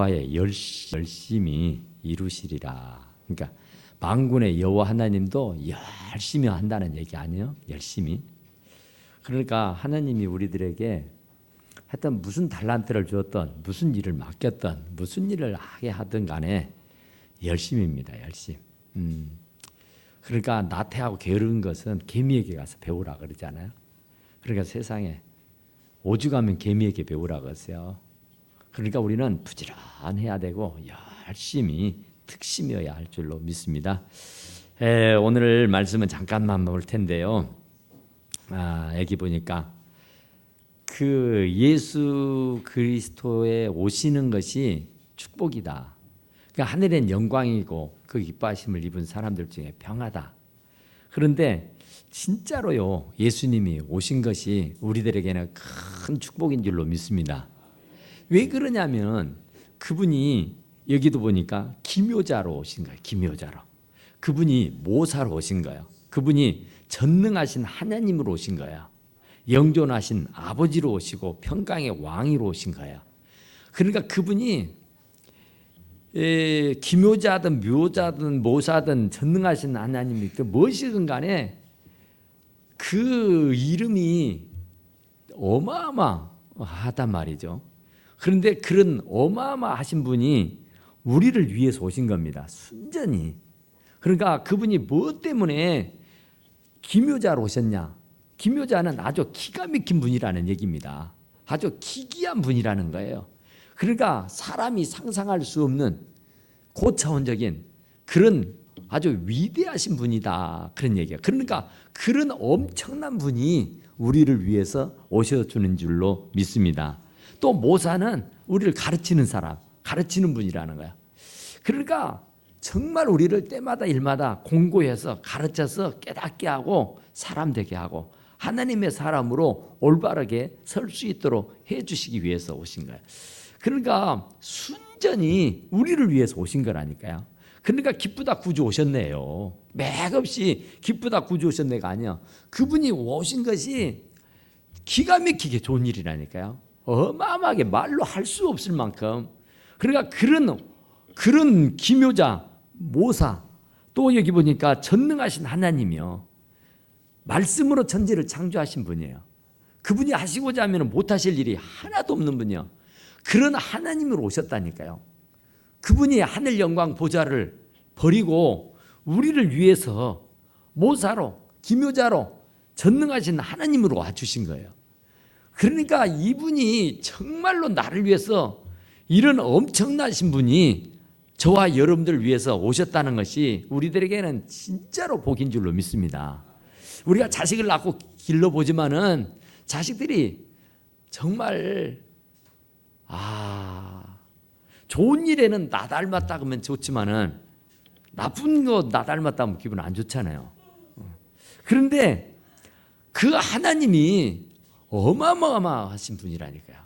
여호와의 열심히 이루시리라. 그러니까 만군의 여호와 하나님도 열심히 한다는 얘기 아니에요? 열심히. 그러니까 하나님이 우리들에게 하여튼 무슨 달란트를 주었던, 무슨 일을 맡겼던, 무슨 일을 하게 하든 간에 열심입니다. 열심. 그러니까 나태하고 게으른 것은 개미에게 가서 배우라 그러잖아요. 그러니까 세상에 오죽하면 개미에게 배우라 그러세요. 그러니까 우리는 부지런해야 되고 열심히 특심이어야 할 줄로 믿습니다. 오늘 말씀은 잠깐만 볼 텐데요. 여기 보니까 그 예수 그리스도의 오시는 것이 축복이다. 그러니까 하늘엔 영광이고 그 기뻐하심을 입은 사람들 중에 평하다. 그런데 진짜로요, 예수님이 오신 것이 우리들에게는 큰 축복인 줄로 믿습니다. 왜 그러냐면 그분이 여기도 보니까 기묘자로 오신 거예요. 기묘자로. 그분이 모사로 오신 거예요. 그분이 전능하신 하나님으로 오신 거예요. 영존하신 아버지로 오시고 평강의 왕으로 오신 거예요. 그러니까 그분이 기묘자든 묘자든 모사든 전능하신 하나님이 무엇이든 간에 그 이름이 어마어마하단 말이죠. 그런데 그런 어마어마하신 분이 우리를 위해서 오신 겁니다. 순전히. 그러니까 그분이 뭐 때문에 기묘자로 오셨냐? 기묘자는 아주 기가 막힌 분이라는 얘기입니다. 아주 기이한 분이라는 거예요. 그러니까 사람이 상상할 수 없는 고차원적인 그런 아주 위대하신 분이다, 그런 얘기예요. 그러니까 그런 엄청난 분이 우리를 위해서 오셔주는 줄로 믿습니다. 또 모사는 우리를 가르치는 사람, 가르치는 분이라는 거야. 그러니까 정말 우리를 때마다 일마다 공고해서 가르쳐서 깨닫게 하고 사람 되게 하고 하나님의 사람으로 올바르게 설 수 있도록 해주시기 위해서 오신 거예요. 그러니까 순전히 우리를 위해서 오신 거라니까요. 그러니까 기쁘다 구주 오셨네요. 맥없이 기쁘다 구주 오셨네가 아니야. 그분이 오신 것이 기가 막히게 좋은 일이라니까요. 어마어마하게 말로 할 수 없을 만큼. 그러니까 그런 기묘자, 모사, 또 여기 보니까 전능하신 하나님이요. 말씀으로 천지를 창조하신 분이에요. 그분이 하시고자 하면 못하실 일이 하나도 없는 분이요. 그런 하나님으로 오셨다니까요. 그분이 하늘 영광 보좌를 버리고 우리를 위해서 모사로, 기묘자로 전능하신 하나님으로 와주신 거예요. 그러니까 이분이 정말로 나를 위해서 이런 엄청나신 분이 저와 여러분들 위해서 오셨다는 것이 우리들에게는 진짜로 복인 줄로 믿습니다. 우리가 자식을 낳고 길러보지만은 자식들이 정말 좋은 일에는 나 닮았다 그러면 좋지만은 나쁜 거 나 닮았다 하면 기분 안 좋잖아요. 그런데 그 하나님이 어마어마하신 분이라니까요.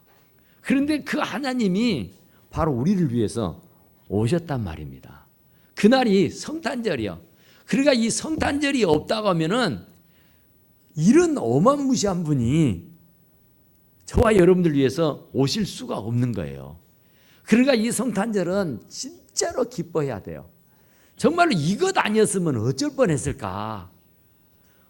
그런데 그 하나님이 바로 우리를 위해서 오셨단 말입니다. 그날이 성탄절이요. 그러니까 이 성탄절이 없다고 하면은 이런 어마무시한 분이 저와 여러분들 위해서 오실 수가 없는 거예요. 그러니까 이 성탄절은 진짜로 기뻐해야 돼요. 정말로 이것 아니었으면 어쩔 뻔했을까.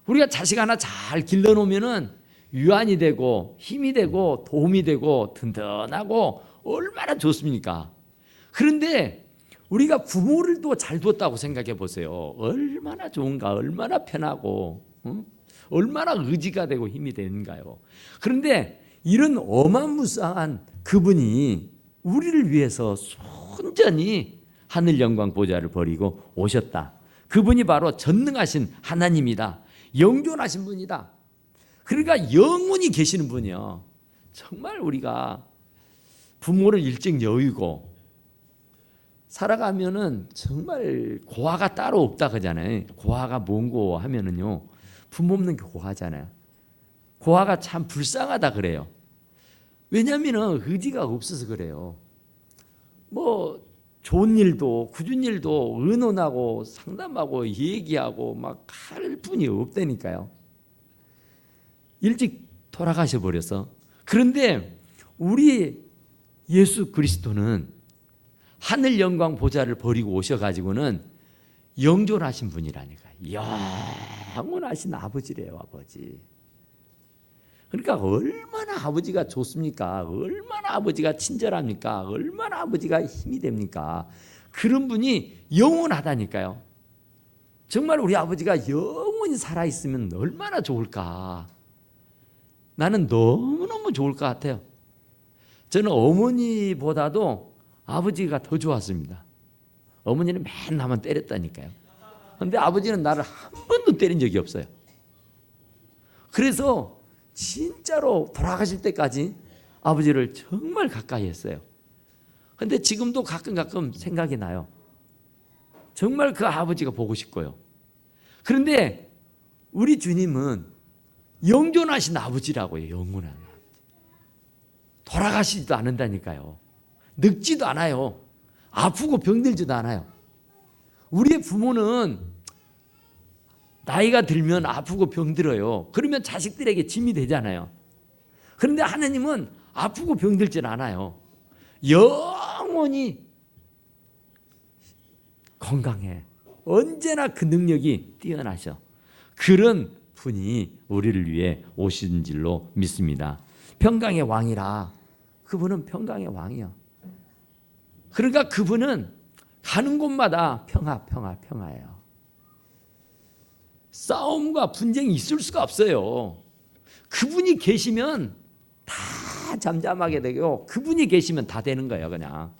우리가 자식 하나 잘 길러놓으면은 유안이 되고 힘이 되고 도움이 되고 든든하고 얼마나 좋습니까? 그런데 우리가 부모를 또 잘 두었다고 생각해 보세요. 얼마나 좋은가, 얼마나 편하고 얼마나 의지가 되고 힘이 되는가요. 그런데 이런 어마무시한 그분이 우리를 위해서 순전히 하늘 영광 보좌를 버리고 오셨다. 그분이 바로 전능하신 하나님이다. 영존하신 분이다. 그러니까 영원히 계시는 분이요. 정말 우리가 부모를 일찍 여의고 살아가면은 정말 고아가 따로 없다 그러잖아요. 고아가 뭔고 하면은요, 부모 없는 게 고아잖아요. 고아가 참 불쌍하다 그래요. 왜냐하면 의지가 없어서 그래요. 뭐 좋은 일도 굳은 일도 의논하고 상담하고 얘기하고 막 할 분이 없다니까요. 일찍 돌아가셔 버려서. 그런데 우리 예수 그리스도는 하늘 영광 보좌를 버리고 오셔가지고는 영존하신 분이라니까. 영원하신 아버지래요, 아버지. 그러니까 얼마나 아버지가 좋습니까? 얼마나 아버지가 친절합니까? 얼마나 아버지가 힘이 됩니까? 그런 분이 영원하다니까요. 정말 우리 아버지가 영원히 살아있으면 얼마나 좋을까? 나는 너무너무 좋을 것 같아요. 저는 어머니보다도 아버지가 더 좋았습니다. 어머니는 맨날 나만 때렸다니까요. 그런데 아버지는 나를 한 번도 때린 적이 없어요. 그래서 진짜로 돌아가실 때까지 아버지를 정말 가까이 했어요. 그런데 지금도 가끔 생각이 나요. 정말 그 아버지가 보고 싶고요. 그런데 우리 주님은 영존하신 아버지라고요. 영원한 아버지. 돌아가시지도 않는다니까요. 늙지도 않아요. 아프고 병들지도 않아요. 우리의 부모는 나이가 들면 아프고 병들어요. 그러면 자식들에게 짐이 되잖아요. 그런데 하나님은 아프고 병들진 않아요. 영원히 건강해. 언제나 그 능력이 뛰어나셔. 그런 분이 우리를 위해 오신 줄로 믿습니다. 평강의 왕이라. 그분은 평강의 왕이요. 그러니까 그분은 가는 곳마다 평화예요. 싸움과 분쟁이 있을 수가 없어요. 그분이 계시면 다 잠잠하게 되고 그분이 계시면 다 되는 거예요. 그냥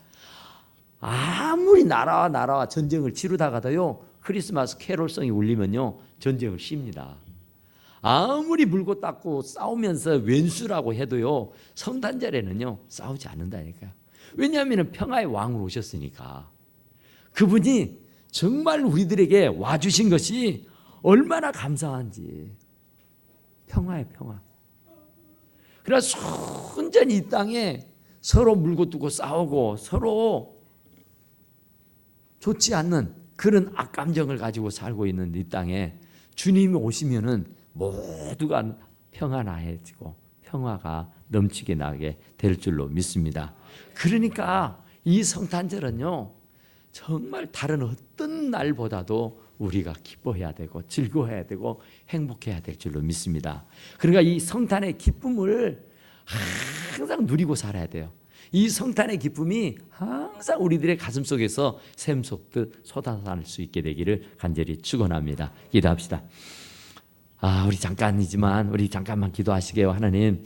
아무리 나라와 전쟁을 치르다가도요, 크리스마스 캐롤성이 울리면요 전쟁을 쉽니다. 아무리 물고 닦고 싸우면서 왼수라고 해도요 성탄절에는요 싸우지 않는다니까요. 왜냐하면 평화의 왕으로 오셨으니까. 그분이 정말 우리들에게 와주신 것이 얼마나 감사한지. 평화의 평화. 그래서 순전히 이 땅에 서로 물고 뜯고 싸우고 서로 좋지 않는 그런 악감정을 가지고 살고 있는 이 땅에 주님이 오시면은 모두가 평안해지고 평화가 넘치게 나게 될 줄로 믿습니다. 그러니까 이 성탄절은요 정말 다른 어떤 날보다도 우리가 기뻐해야 되고 즐거워해야 되고 행복해야 될 줄로 믿습니다. 그러니까 이 성탄의 기쁨을 항상 누리고 살아야 돼요. 이 성탄의 기쁨이 항상 우리들의 가슴 속에서 샘솟듯 솟아날 수 있게 되기를 간절히 축원합니다. 기도합시다. 우리 잠깐만 기도하시게요. 하나님,